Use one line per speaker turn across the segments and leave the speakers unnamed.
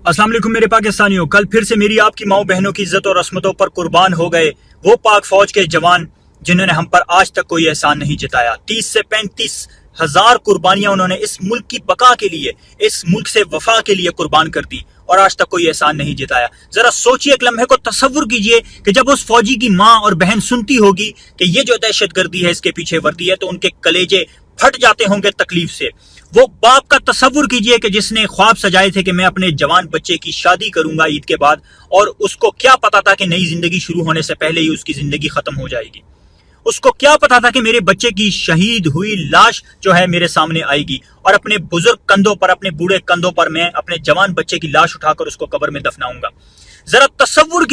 السلام علیکم میرے پاکستانیوں، کل پھر سے میری آپ کی ماؤں بہنوں کی عزت اور عصمتوں پر قربان ہو گئے وہ پاک فوج کے جوان جنہوں نے ہم پر آج تک کوئی احسان نہیں جتایا۔ 30 سے 35 ہزار قربانیاں انہوں نے اس ملک کی بقا کے لیے، اس ملک سے وفا کے لیے قربان کر دی اور آج تک کوئی احسان نہیں جتایا۔ ذرا سوچئے، ایک لمحے کو تصور کیجئے کہ جب اس فوجی کی ماں اور بہن سنتی ہوگی کہ یہ جو دہشت گردی ہے اس کے پیچھے وردی ہے، تو ان کے کلیجے پھٹ جاتے ہوں گے تکلیف سے۔ وہ باپ کا تصور کیجئے کہ جس نے خواب سجائے تھے کہ میں اپنے جوان بچے کی شادی کروں گا عید کے بعد، اور اس کو کیا پتا تھا کہ نئی زندگی شروع ہونے سے پہلے ہی اس کی زندگی ختم ہو جائے گی۔ اس کو کیا پتا تھا کہ میرے بچے کی شہید ہوئی لاش جو ہے میرے سامنے آئے گی، اور اپنے بزرگ کندھوں پر، اپنے بوڑھے کندھوں پر میں اپنے جوان بچے کی لاش اٹھا کر اس کو قبر میں دفناؤں گا۔ ذرا تصور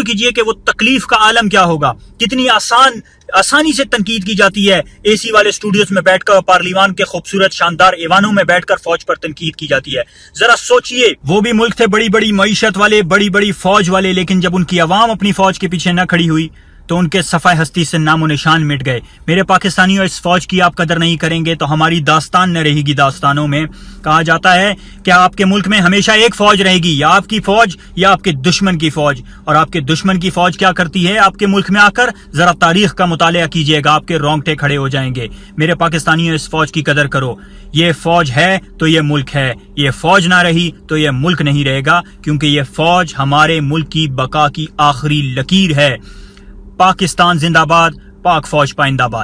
کیجئے کہ وہ تکلیف کا عالم کیا ہوگا۔ کتنی آسانی سے تنقید کی جاتی ہے، اے سی والے اسٹوڈیوز میں بیٹھ کر، پارلیمان کے خوبصورت شاندار ایوانوں میں بیٹھ کر فوج پر تنقید کی جاتی ہے۔ ذرا سوچئے، وہ بھی ملک تھے بڑی بڑی معیشت والے، بڑی بڑی فوج والے، لیکن جب ان کی عوام اپنی فوج کے پیچھے نہ کھڑی ہوئی تو ان کے صفحہ ہستی سے نام و نشان مٹ گئے۔ میرے پاکستانیوں، اس فوج کی آپ قدر نہیں کریں گے تو ہماری داستان نہ رہے گی۔ داستانوں میں کہا جاتا ہے کہ آپ کے ملک میں ہمیشہ ایک فوج رہے گی، یا آپ کی فوج یا آپ کے دشمن کی فوج۔ اور آپ کے دشمن کی فوج کیا کرتی ہے آپ کے ملک میں آ کر؟ ذرا تاریخ کا مطالعہ کیجئے گا، آپ کے رونگٹے کھڑے ہو جائیں گے۔ میرے پاکستانیوں، اس فوج کی قدر کرو۔ یہ فوج ہے تو یہ ملک ہے، یہ فوج نہ رہی تو یہ ملک نہیں رہے گا، کیونکہ یہ فوج ہمارے ملک کی بقا کی آخری لکیر ہے۔ پاکستان زندہ باد، پاک فوج پائندہ باد۔